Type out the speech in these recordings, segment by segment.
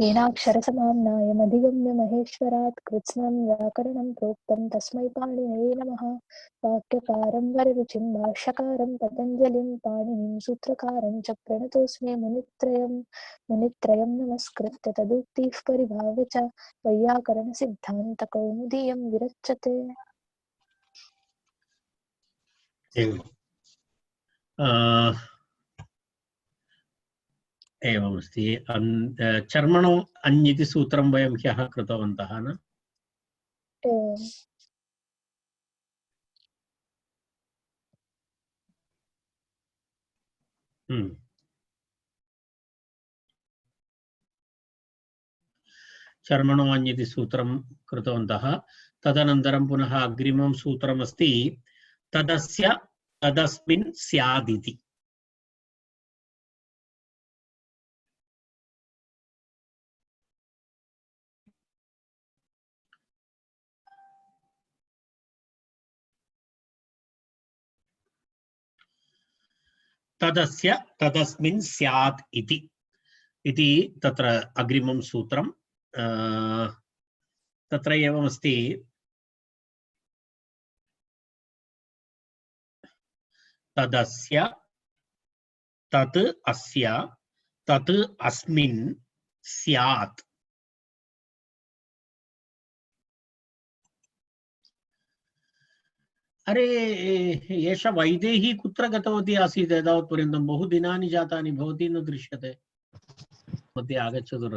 येनाक्षरसमाम्नायमधिगम्य महेश्वरात् कृत्स्नं व्याकरणं प्रोक्तं तस्मै पाणिनये नमः। वाक्यकारं वररुचिं भाष्यकारं पतञ्जलिं पाणिनिं सूत्रकारं च प्रणतोऽस्मि मुनित्रयं नमस्कृत्य तदुक्तिः परिभाव्य च वैयाकरणसिद्धान्तकौमुदीयं विरच्यते। एवमस्ति। चर्मणो अन्यति सूत्रं वयं ह्यः कृतवन्तः न? चर्मणो अन्यति सूत्रं कृतवन्तः। तदनन्तरं पुनः अग्रिमं सूत्रमस्ति तदस्य तदस्मिन् स्यादिति। तदस्य तदस्मिन् स्यात् इति तत्र अग्रिमं सूत्रं। तत्र एवमस्ति तदस्य तत् अस्य तत् अस्मिन् स्यात्। अरे एषा वैदेही कुत्र गतवती आसीत् एतावत्पर्यन्तं? बहु दिनानि जातानि, भवती न दृश्यते। मध्ये आगच्छतु।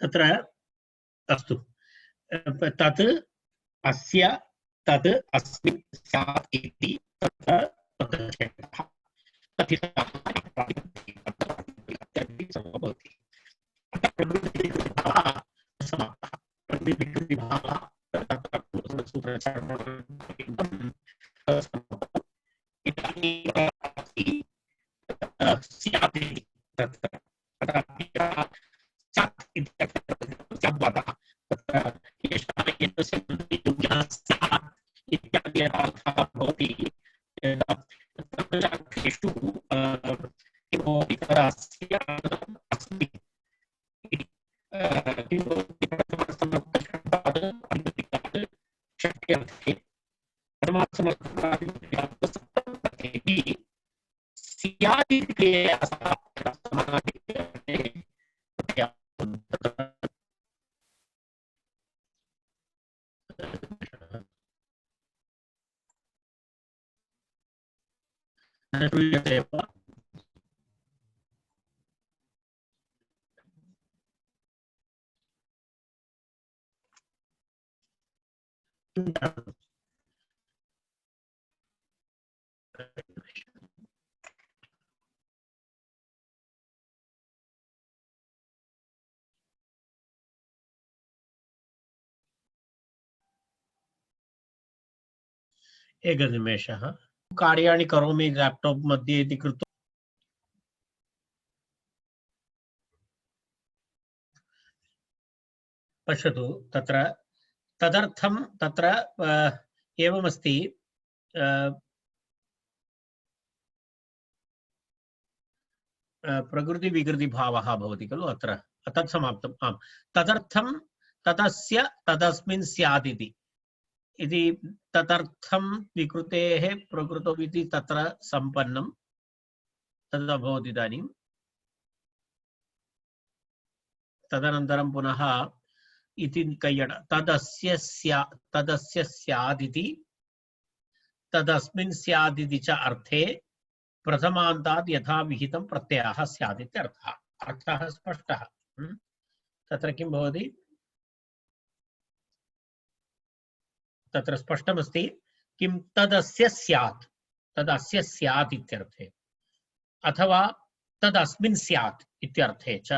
तत्र अस्तु, तत् अस्य तत् अस्मिन् स्यात् इति तत्र पदच्छेदः कथितः भवति। एकनिमेषः, कार्याणि करोमि लैपटॉप मध्ये इति कृत्वा पश्यतु। तत्र तदर्थं तत्र एवमस्ति, प्रकृति विकृति भावः भवति खलु अत्र। तत् समाप्तम्। आम्, तदर्थं तदस्य तदस्मिन् स्यात् इति तदर्थं विकृतेः प्रकृतौ इति तत्र सम्पन्नं तदभवत् इदानीं। तदनन्तरं पुनः इति कैयड तदस्य स्यात् इति तदस्मिन् स्यात् इति च अर्थे प्रथमान्तात् यथा विहितं प्रत्ययः स्यात् इत्यर्थः। अर्थः स्पष्टः। तत्र किं भवति? तत्र स्पष्टमस्ति किं तदस्य स्यात् इत्यर्थे अथवा तदस्मिन् स्यात् इत्यर्थे च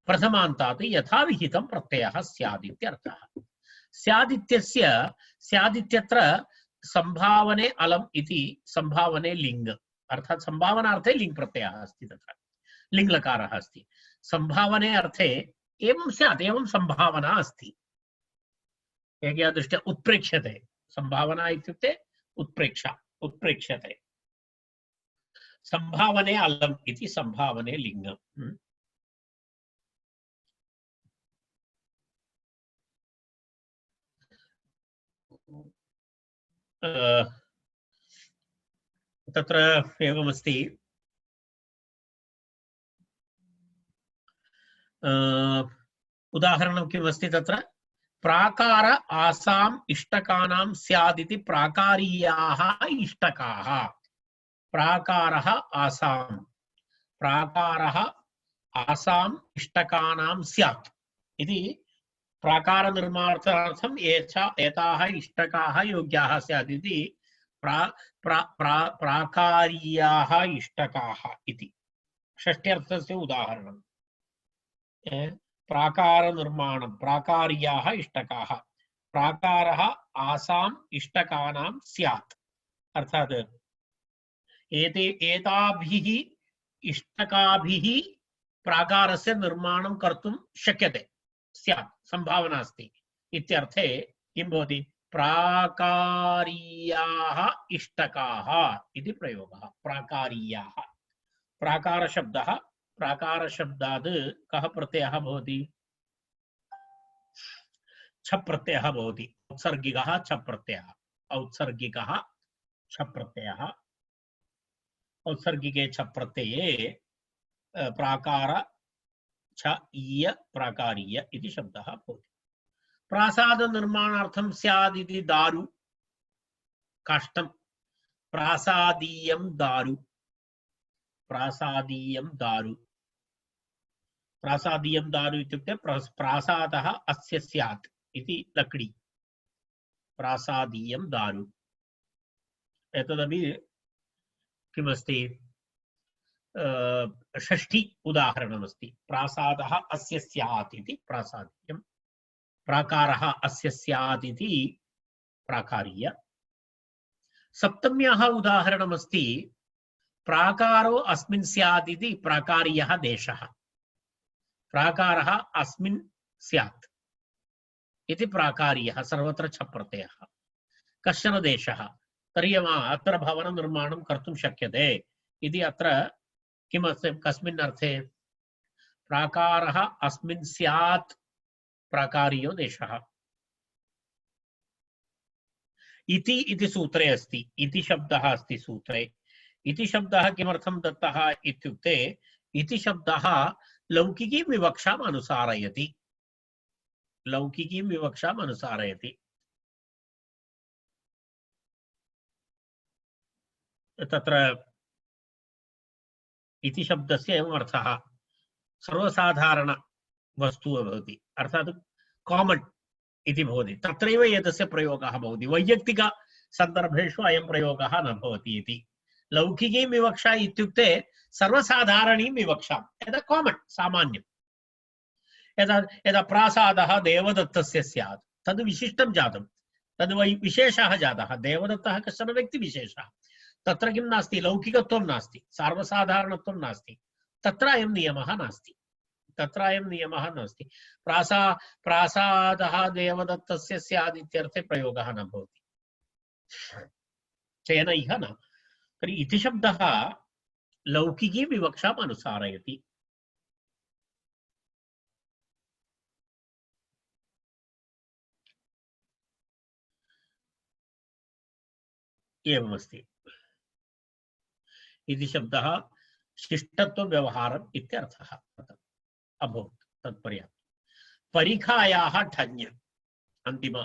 प्रथमान्तात् यथा विहितं प्रत्ययः स्यात् इत्यर्थः। स्यात् इत्यस्य स्यात् इत्यत्र संभावने अलम् इति संभावने लिङ्, अर्थात् संभावनार्थे लिङ् प्रत्ययः अस्ति। तत्र लिङ् लकारः अस्ति। संभावने अर्थे एवं स्यात्, एवं संभावना अस्ति। एकया दृष्ट्या उत्प्रेक्ष्यते। संभावना इत्युक्ते उत्प्रेक्ष्यते। संभावने अलम् इति संभावने लिङ्गम्। तत्र एवमस्ति, उदाहरणं किमस्ति तत्र, प्राकार आसाम् इष्टकानां स्यादिति प्राकारीयाः इष्टकाः। प्राकारः आसाम्, प्राकारः आसाम् इष्टकानां स्यात् इति प्राकार निर्माणार्थम् एताः इष्टकाः योग्याः स्यात् इति प्राकारीयाः इष्टकाः इति षष्ट्यर्थस्य उदाहरणम्। प्राकार निर्माणं प्राकारीयाः इष्टकाः, प्राकारः आसाम् इष्टकानां स्यात्, अर्थात् एताभिः इष्टकाभिः प्राकारस्य निर्माणं कर्तुं शक्यते, स्यात्, संभावना अस्ति इत्यर्थे किं भवति, प्राकारीयाः इष्टकाः इति प्रयोगः। प्राकारीयाः, प्राकारशब्दः, प्राकारशब्दात् कः प्रत्ययः भवति, छप् प्रत्ययः भवति। औत्सर्गिकः छप् प्रत्ययः, औत्सर्गिकः छप् प्रत्ययः। औत्सर्गिके छप् प्रत्यये प्राकार छ ईय प्राकारीय इति शब्दः भवति। प्रासाद निर्माणार्थं स्याद् इति दारु, काष्ठं, प्रासादीयं दारु, प्रासादीयं दारु, प्रासादीयं दारु इत्युक्ते प्रासादः अस्य स्यात् इति लकड़ी, प्रासादीयं दारु। एतदपि किमस्ति, षष्ठी उदाहरणमस्ति। प्रासादः अस्य स्यात् इति प्रासादीयं, प्राकारः अस्य स्यात् इति प्राकारीय। सप्तम्याः उदाहरणमस्ति, प्राकारो अस्मिन् स्यात् इति प्राकारीयः देशः, प्राकारः अस्मिन् स्यात् इति प्राकारीयः, सर्वत्र छप् प्रत्ययः, कश्चन देशः, तर्हि अत्र भवननिर्माणं कर्तुं शक्यते इति अत्र किमस्ति, कस्मिन् अर्थे, प्राकारः अस्मिन् स्यात् प्राकारीयो देशः इति सूत्रे अस्ति। इति शब्दः अस्ति सूत्रे। इति शब्दः किमर्थं दत्तः इत्युक्ते, इति शब्दः लौकिकीं विवक्षाम् अनुसारयति, लौकिकीं विवक्षाम् अनुसारयति। तत्र इति शब्दस्य एवम् अर्थः, सर्वसाधारण वस्तु भवति, अर्थात् कामन् इति भवति, तत्रैव एतस्य प्रयोगः भवति। वैयक्तिक सन्दर्भेषु अयं प्रयोगः न भवति इति। लौकिकीं विवक्षा इत्युक्ते सर्वसाधारणीं विवक्षां, यदा कामन्, सामान्यं। यदा प्रासादः देवदत्तस्य स्यात्, तद् विशिष्टं जातं, तद् विशेषः जातः। देवदत्तः कश्चन व्यक्तिविशेषः, तत्र किं नास्ति, लौकिकत्वं नास्ति, सर्वसाधारणत्वं नास्ति, तत्र अयं नियमः नास्ति, तत्र अयं नियमः नास्ति। प्रासादः देवदत्तस्य स्यात् इत्यर्थे प्रयोगः न भवति, तेन इह न। तर्हि इति शब्दः लौकिकी विवक्षाम् अनुसारयति। एवमस्ति। इति शब्दः शिष्टत्वव्यवहारम् इत्यर्थः अभवत्, तत्पर्याप्तम्। परिखायाः ठञ्, अन्तिम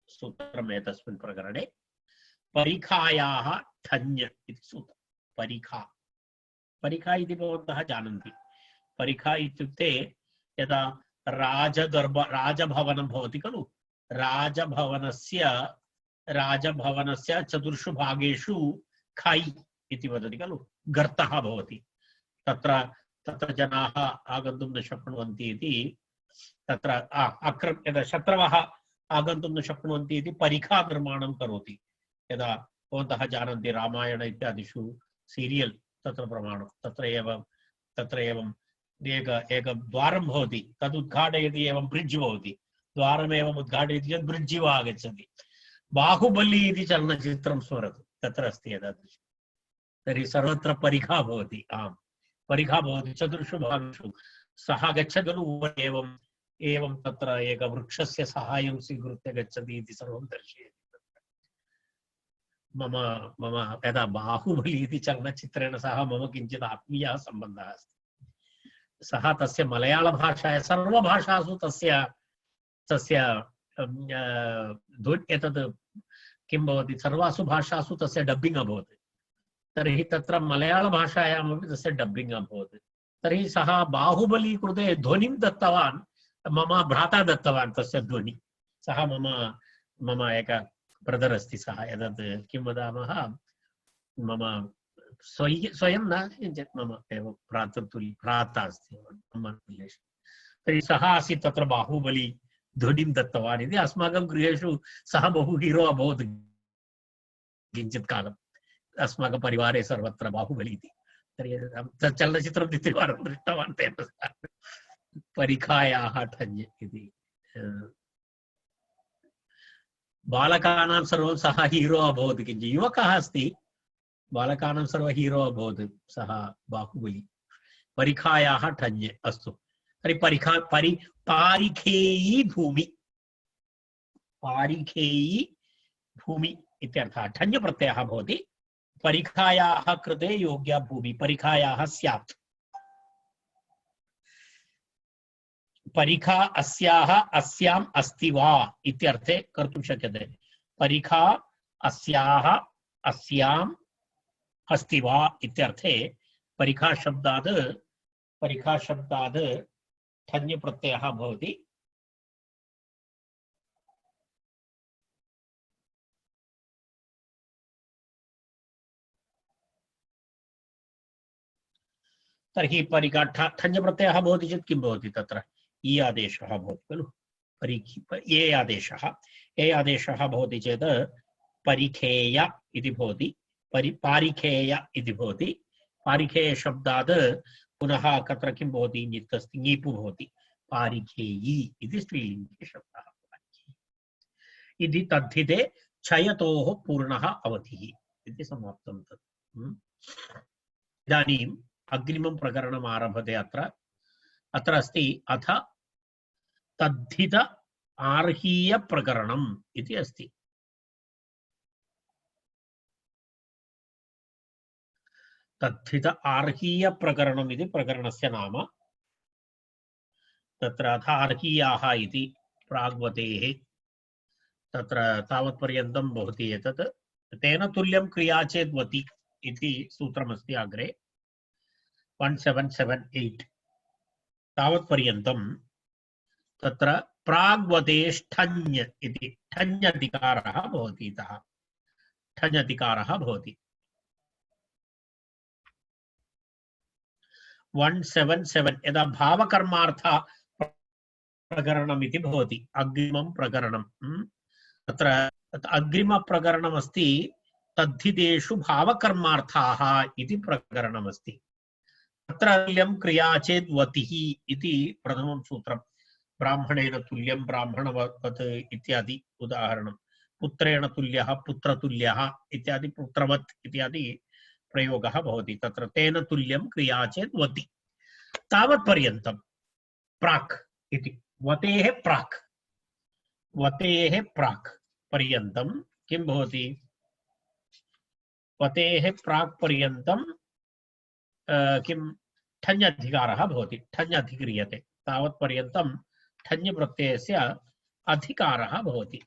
सूत्रम् एतस्मिन् प्रकरणे। परिखायाः ठञ् इति सूत्रम्। परिखा, परिखा इति भवन्तः जानन्ति। परिखा इत्युक्ते यदा राजभवनं भवति खलु, राजभवनस्य चतुर्षु भागेषु खायि इति वदति खलु, गर्तः भवति, तत्र जनाः आगन्तुं न शक्नुवन्ति इति, तत्र यदा शत्रवः आगन्तुं न शक्नुवन्ति इति परिखा निर्माणं करोति। यदा भवन्तः जानन्ति रामायण इत्यादिषु सीरियल्, तत्र प्रमाणं, तत्र एवं एक द्वारं भवति, तद् उद्घाटयति एवं ब्रिड्ज् भवति, द्वारमेवम् उद्घाटयति चेत् ब्रिड्ज् इव आगच्छति। बाहुबली इति चलनचित्रं स्मरतु, तत्र अस्ति एतादृशं। तर्हि सर्वत्र परिखा भवति, आम्, परिखा भवति चतुर्षु भागेषु। सः गच्छति खलु एवं तत्र एकवृक्षस्य सहायं स्वीकृत्य गच्छति इति सर्वं दर्शयति। मम मम यदा बाहुबली इति चलनचित्रेण सह मम किञ्चित् आत्मीयः सम्बन्धः अस्ति। सः तस्य मलयाळभाषायां सर्वभाषासु तस्य तस्य एतद् किं भवति, सर्वासु भाषासु तस्य डब्बिङ्ग् अभवत्। तर्हि तत्र मलयाळभाषायामपि तस्य डब्बिङ्ग् अभवत्। तर्हि सः बाहुबली कृते ध्वनिं दत्तवान्, मम भ्राता दत्तवान् तस्य ध्वनि। सः मम मम एक ब्रदर् अस्ति, सः एतत् किं वदामः, मम स्वयं न किञ्चित् मम एव भ्राता अस्ति मम रिलेशन्। तर्हि सः आसीत् तत्र बाहुबली ध्वनिं दत्तवान् इति। अस्माकं गृहेषु सः बहु हीरो अभवत् किञ्चित् कालम्। अस्माकं परिवारे सर्वत्र बाहुबली इति। तर्हि तत् चलनचित्रं द्वितीयवारं दृष्टवान् तेन सह। परिखायाः ठञ् इति। बालकानां सर्वं सः हीरो अभवत्। किञ्चित् युवकः अस्ति, बालकानां सर्व हीरो अभवत् सः बाहुबली। परिखायाः ठञ्। अस्तु, तर्हि पारिखेयी भूमि, पारिखेयी भूमि इत्यर्थः। ठञ् प्रत्ययः भवति। परिखायाः कृते योग्या भूमि परिखायाः स्यात्। परिखा अस्याः अस्याम् अस्ति वा इत्यर्थे कर्तुं शक्यते। परिखा अस्याः अस्याम् अस्ति वा इत्यर्थे परिखा शब्दात् ठञ् प्रत्ययः भवति। तर्हि परिखा ठञ् प्रत्ययः भवति चेत् किं भवति, तत्र इ आदेशः भवति खलु। ए आदेशः भवति चेत् परिखेय इति भवति, पारिखेय इति भवति। पारिखेय शब्दात् पुनः तत्र किं भवति, ङित् अस्ति, ङीपु भवति। पारिखेयी इति स्त्रीलिङ्गे शब्दः इति। तद्धिते क्षयतोः पूर्णः अवधिः इति समाप्तं तत्। इदानीम् अग्रिमं प्रकरणम् आरभते। अत्र अस्ति अथ तद्धित आर्हीय प्रकरणम् इति अस्ति। तद्धित आर्हीय प्रकरणम् इति प्रकरणस्य नाम। तत्र अथ आर्हीयाः इति प्राग्वतेः तत्र तावत्पर्यन्तं भवति एतत्। तेन तुल्यं क्रिया चेत् वति इति सूत्रमस्ति अग्रे 1778 तावत्पर्यन्तं। तत्र प्राग्वतेष्ठञ् इति ठञ् भवति। इतः ठञ् भवति। 177 यदा भावकर्मार्थ प्रकरणम् इति भवति अग्रिमं प्रकरणं। तत्र अग्रिमप्रकरणमस्ति तद्धितेषु भावकर्मार्थाः इति प्रकरणमस्ति। तत्र तुल्यं क्रिया चेत् वतिः इति प्रथमं सूत्रं। ब्राह्मणेन तुल्यं ब्राह्मणवत् इत्यादि उदाहरणं। पुत्रेण तुल्यः पुत्रतुल्यः इत्यादि, पुत्रवत् इत्यादि प्रयोगः भवति। तत्र तेन तुल्यं क्रिया चेत् वति। तावत्पर्यन्तं प्राक् इति वतेः प्राक् पर्यन्तं किं भवति, वतेः प्राक् पर्यन्तं किं ठञ् अधिकारः भवति। ठञ् अधिक्रियते। तावत्पर्यन्तं ठञ् प्रत्ययस्य अधिकारः भवति।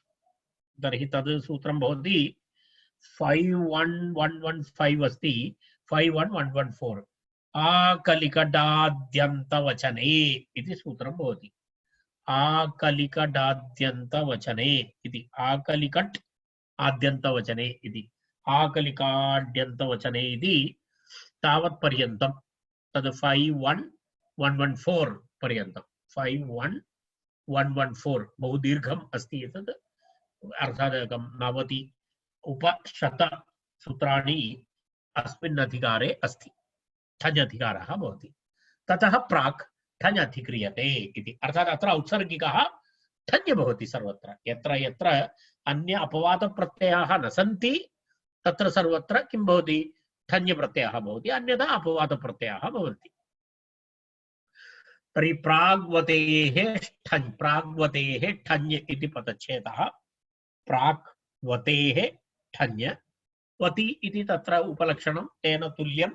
तर्हि तद् सूत्रं भवति 51115 अस्ति 51114 आकलिकडाद्यन्तवचने इति सूत्रं भवति। आकलिकडाद्यन्तवचने इति, आकलिकट् आद्यन्तवचने इति, आकलिकाड्यन्तवचने इति तावत्पर्यन्तं तद् 51114 पर्यन्तं। 51114 बहु दीर्घम् अस्ति एतद्। अर्थात् 90 उपशत सूत्राणि अस्मिन् अधिकारे अस्ति। ठञ् अधिकारः भवति। ततः प्राक् ठञ् अधिक्रियते इति। अर्थात् अत्र औत्सर्गिकः ठञ् भवति सर्वत्र। यत्र यत्र अन्य अपवादप्रत्ययाः न सन्ति तत्र सर्वत्र किं भवति, ठञ् प्रत्ययः भवति, अन्यथा अपवादप्रत्ययाः भवन्ति। तर्हि प्राग्वतेः ठञ् इति पदच्छेदः। प्राग्वतेः ठञ् वति इति तत्र उपलक्षणं तेन तुल्यं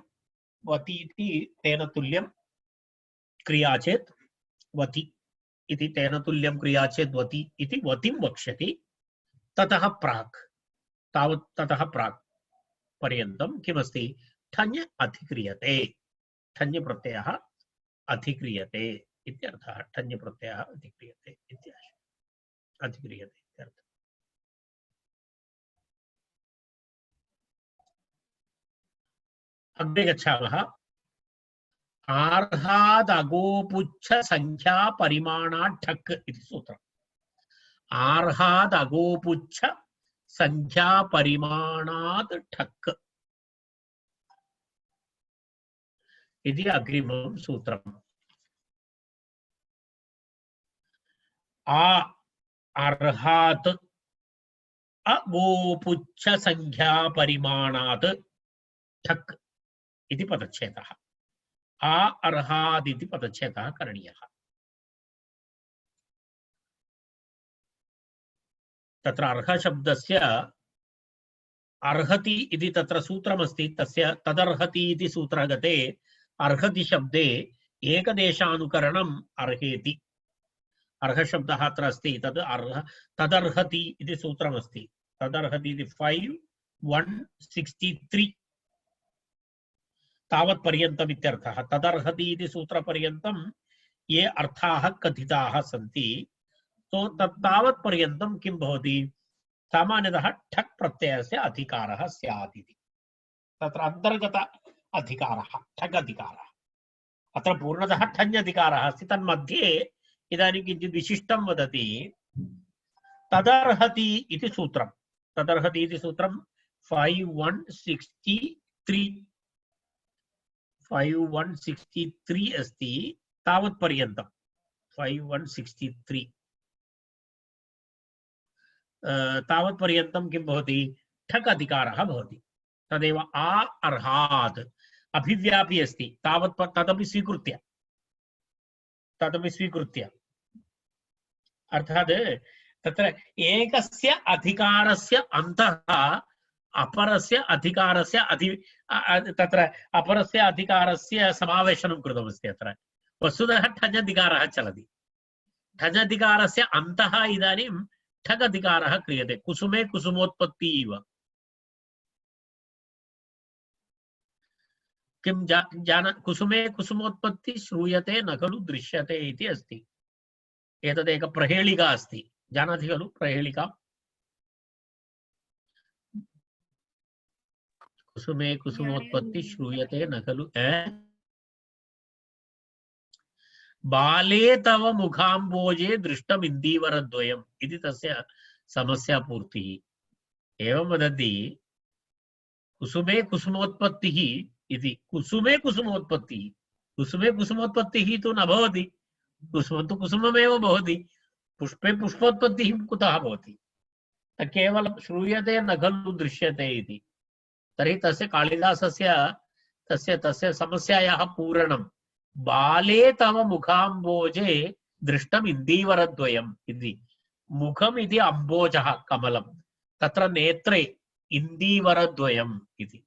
वति इति तेन तुल्यं क्रिया चेत् वति इति तेन तुल्यं क्रिया चेत् वति इति वतिं वक्ष्यति। ततः प्राक् तावत् ततः प्राक् पर्यन्तं किमस्ति ठञ् अधिक्रियते ठञ् प्रत्ययः अधिक्रियते इत्यर्थः ठञ् प्रत्ययः अधिक्रियते इत्यर्थः अधिक्रियते इत्यर्थः। अग्रे गच्छामः। आर्हादगोपुच्छ संख्या परिमाणात् ठक् इति सूत्रम्। आर्हादगोपुच्छ संख्या परिमाणात् ठक् इति अग्रिमं सूत्रम्। आ अर्हात् अगोपुच्छ संख्या परिमाणात् ठक् इति पदच्छेदः। आ अर्हाद् इति पदच्छेदः करणीयः। तत्र अर्ह शब्दस्य अर्हति इति तत्र सूत्रमस्ति। तस्य तदर्हति इति सूत्रगते अर्हति शब्दे एकदेशानुकरणम् अर्हेति। अर्ह शब्दः अत्र अस्ति। तद् अर्ह तदर्हति इति सूत्रमस्ति। तदर्हति इति 5163 तावत् पर्यन्तम् इत्यर्थः। तदर्हति इति सूत्रपर्यन्तं ये अर्थाः कथिताः सन्ति तो तावत् पर्यन्तं किं भवति सामान्यतः ठक् प्रत्ययस्य अधिकारः स्यात् इति। तत्र अन्तर्गत अधिकारः ठक् अधिकारः। अत्र पूर्णतः ठञ् अधिकारः अस्ति। तन्मध्ये इदानीं किञ्चित् विशिष्टं वदति। तदर्हति इति सूत्रं 5163 अस्ति। तावत् पर्यन्तं 5163 तावत् पर्यन्तं किं भवति ठक् अधिकारः भवति। तदेव आ अर्हात् अभिव्यापी अस्ति। तावत् तदपि स्वीकृत्य अर्थात् तत्र एकस्य अधिकारस्य अन्तः अपरस्य अधिकारस्य तत्र अपरस्य अधिकारस्य समावेशनं कृतमस्ति। अत्र वस्तुतः ठञ् अधिकारः चलति। ठञ् अधिकारस्य अन्तः इदानीं ठक् अधिकारः क्रियते। कुसुमे कुसुमोत्पत्ति इव। किं कुसुमे कुसुमोत्पत्ति श्रूयते न खलु दृश्यते इति अस्ति। एतदेक प्रहेलिका अस्ति। जानाति खलु प्रहेलिका? कुसुमे कुसुमोत्पत्ति श्रूयते न खलु बाले तव मुखाम्बोजे दृष्टमिन्दीवरद्वयम् इति तस्य समस्या पूर्तिः। एवं वदति कुसुमे कुसुमोत्पत्तिः इति। कुसुमे कुसुमोत्पत्तिः तु न भवति। कुसुमं तु कुसुममेव भवति। पुष्पे पुष्पोत्पत्तिः कुतः भवति? केवलं श्रूयते न खलु दृश्यते इति। तर्हि तस्य कालिदासस्य तस्य समस्यायाः पूरणं बाले तव मुखाम्बोजे दृष्टम् इन्दीवरद्वयम् इति। मुखम् इति अम्बोजः कमलं, तत्र नेत्रे इन्दीवरद्वयम् इति।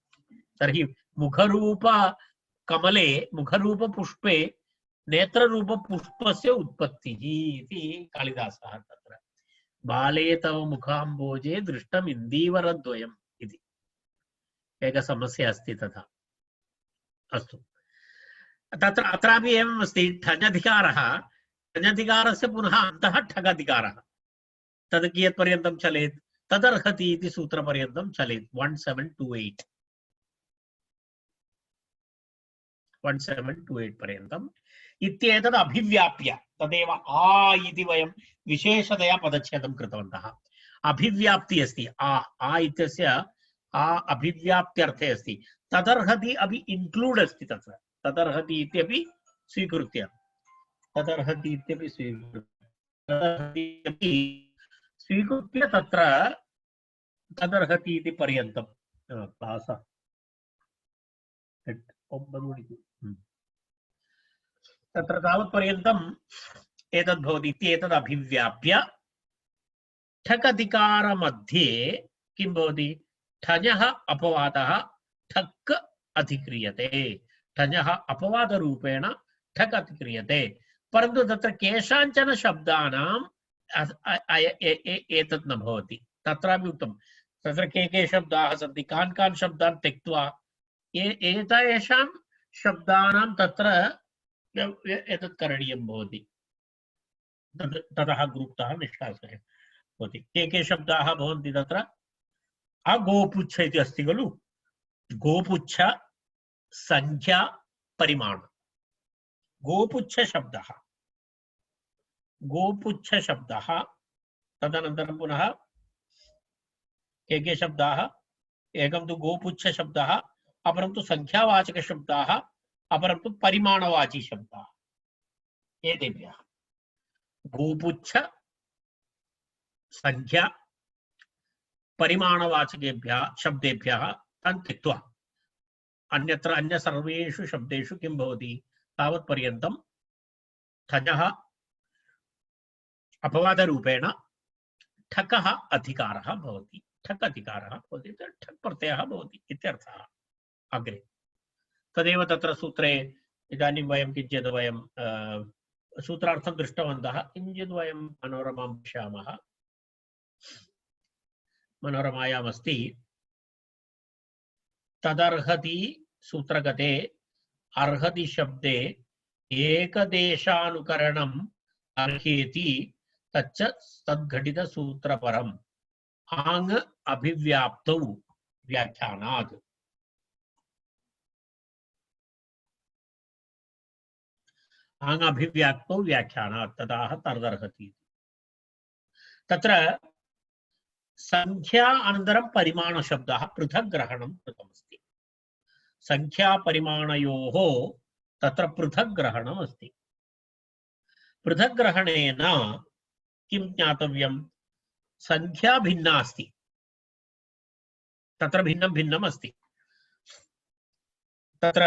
तर्हि मुखरूप कमले मुखरूप पुष्पे नेत्ररूप पुष्पस्य उत्पत्तिः इति कालिदासः तत्र बाले तव मुखाम्बोजे दृष्टम् इन्दीवरद्वयम् इति एका समस्या अस्ति। तथा अस्तु। तत्र अत्रापि एवम् अस्ति। ठञ् पुनः अन्तः ठक् अधिकारः। तद् कियत् पर्यन्तं चलेत्? तदर्हति इति सूत्रपर्यन्तं चलेत्। 1728 पर्यन्तम् इत्येतद् अभिव्याप्य तदेव आ इति वयं विशेषतया पदच्छेदं कृतवन्तः। अभिव्याप्ति अस्ति। आ इत्यस्य आ अभिव्याप्त्यर्थे अस्ति। तदर्हति अपि इन्क्लूड् अस्ति तत्र। तदर्हति इत्यपि स्वीकृत्य तत्र तदर्हति इति पर्यन्तं क्लास तत्र तावत् पर्यन्तम् एतद् भवति इत्येतद् अभिव्याप्य ठक् अधिकारमध्ये किं भवति? ठञः अपवादः ठक् अधिक्रियते, ठञः अपवादरूपेण ठक् अधिक्रियते, परन्तु तत्र केषाञ्चन शब्दानां एतत् न भवति। तत्रापि उक्तं तत्र के शब्दाः सन्ति, कान् शब्दान् त्यक्त्वा एतेषां शब्दानां तत्र एतत् करणीयं भवति, ततः गुरुक्तः निष्कासः भवति। के शब्दाः भवन्ति तत्र? अगोपुच्छ इति अस्ति खलु, गोपुच्छ संख्या परिमाण, गोपुच्छ शब्दः, तदनन्तरं पुनः के शब्दाः? एकं तु गोपुच्छ शब्दः, अपरं तु संख्यावाचक शब्दाः, अपरं तु परिमाणवाची शब्दाः। एतेभ्यः गोपुच्छ संख्या परिमाणवाचकेभ्यः शब्देभ्यः तान् त्यक्त्वा अन्यत्र अन्य सर्वेषु शब्देषु किं भवति? तावत्पर्यन्तं ठञः अपवादरूपेण ठकः अधिकारः भवति, ठक् अधिकारः भवति, ठक् प्रत्ययः भवति इत्यर्थः। अग्रे तदेव तत्र सूत्रे इदानीं वयं किञ्चित् वयं सूत्रार्थं दृष्टवन्तः, किञ्चित् वयं मनोरमां पश्यामः। मनोरमायामस्ति तदर्हति सूत्रगते अर्हति शब्दे एकदेशानुकरणम् अर्हेति तच्च तद्घटित सूत्रपरम् आङ् अभिव्याप्तौ व्याख्यानात्। आङ् अभिव्याप्तौ व्याख्यानात् तदाह तदर्हति। तत्र संख्या अनन्तरं परिमाण शब्दः पृथक् ग्रहणं कृतमस्ति। संख्या परिमाणयोः तत्र पृथक् ग्रहणम् अस्ति। पृथक् ग्रहणेन किं ज्ञातव्यं? संख्या भिन्ना अस्ति, तत्र भिन्नं भिन्नम् अस्ति। तत्र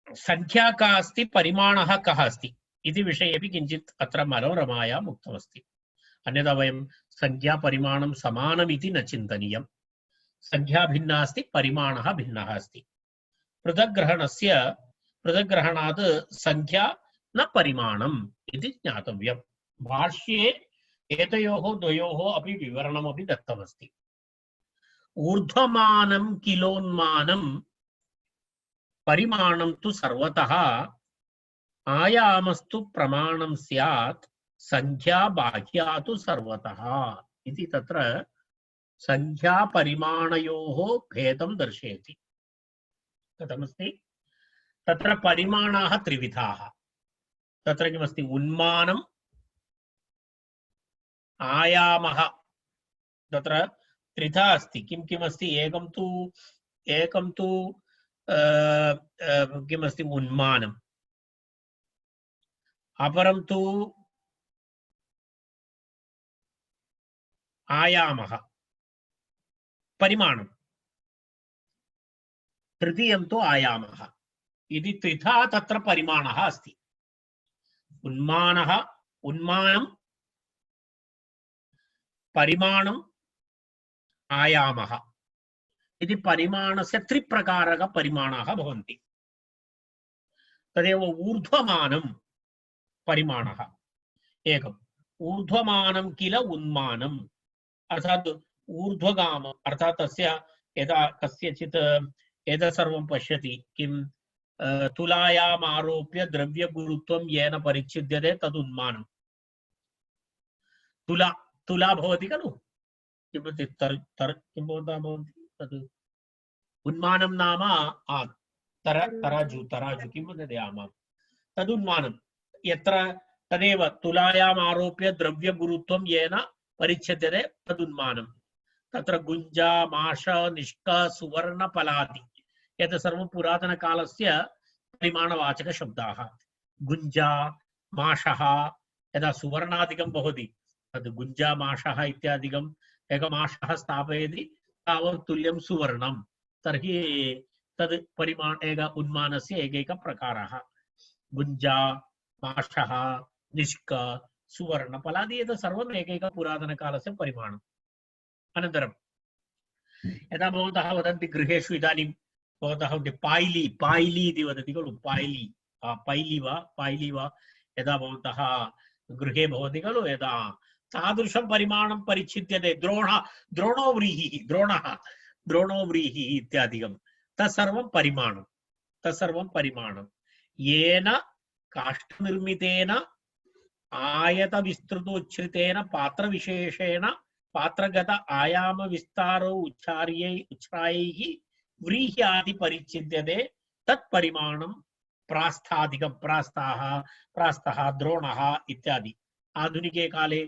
संख्या का अस्ति, परिमाणः कः अस्ति इति विषयेपि किञ्चित् अत्र मनोरमायाम् उक्तमस्ति। अन्यथा वयं संख्या परिमाणं समानमिति न चिन्तनीयं। संख्या भिन्ना अस्ति, परिमाणः भिन्नः अस्ति। पृथग्ग्रहणात् संख्या न परिमाणम् इति ज्ञातव्यम्। भाष्ये एतयोः द्वयोः अपि विवरणमपि दत्तमस्ति। ऊर्ध्वमानं किलोन्मानं परिमाणं तु सर्वतः आयामस्तु प्रमाणं स्यात् संख्या बाह्या तु सर्वतः इति तत्र संख्या परिमाणयोः भेदं दर्शयति। कथमस्ति? तत्र परिमाणाः त्रिविधाः। तत्र किमस्ति? उन्मानम्, आयामः, तत्र त्रिधा अस्ति। किमस्ति? एकं तु किमस्ति? उन्मानम्, अपरं तु आयामः, परिमाणं, तृतीयं तु आयामः इति त्रिधा तत्र परिमाणः अस्ति। उन्मानं, परिमाणम्, आयामः इति परिमाणस्य त्रिप्रकारक परिमाणाः भवन्ति। तदेव ऊर्ध्वमानं परिमाणः एकम्। ऊर्ध्वमानं किल उन्मानम्, अर्थात् ऊर्ध्वगाम, अर्थात् तस्य यदा कस्यचित् एतत् सर्वं पश्यति, किं तुलायाम् आरोप्य द्रव्यगुरुत्वं येन परिच्छिद्यते तद् उन्मानम्। तुला भवति खलु, किं भवन्तः भवन्ति तद् उन्मानं नाम तराजु किं वदति? आमां तदुन्मानं। यत्र तदेव तुलायाम् आरोप्य द्रव्यगुरुत्वं येन परिच्छिद्यते तदुन्मानं। तत्र गुञ्जा, माष, निष्क, सुवर्ण, पलादि एतत् सर्वं पुरातनकालस्य परिमाणवाचकशब्दाः। गुञ्जा, माषः, यदा सुवर्णादिकं भवति तद् गुञ्जा, माषः इत्यादिकम् एकमाषः स्थापयति तावत् तुल्यं सुवर्णं, तर्हि तद् परिमाण एक उन्मानस्य एकैक प्रकारः। गुञ्जा, माषः, निष्क, सुवर्ण, पलादि एतत् सर्वम् एकैक पुरातनकालस्य परिमाणम्। अनन्तरं यदा भवन्तः वदन्ति गृहेषु इदानीं भवन्तः वदन्ति पाय्लि पाय्लि इति वदति खलु पाय्लि पाय्लि वा यदा भवन्तः गृहे भवति खलु यदा तादृशं परिमाणं परिचित्यते द्रोणो व्रीहिः इत्यादिकं तत्सर्वं परिमाणं येन काष्ठनिर्मितेन आयतविस्तृतोच्छ्रितेन पात्रविशेषेण पात्रगत आयाम विस्तारो उच्छ्रायैः व्रीह्यादि परिचिद्यते तत्परिमाणं प्रास्थादिकं प्रास्थः द्रोणः इत्यादि आधुनिके काले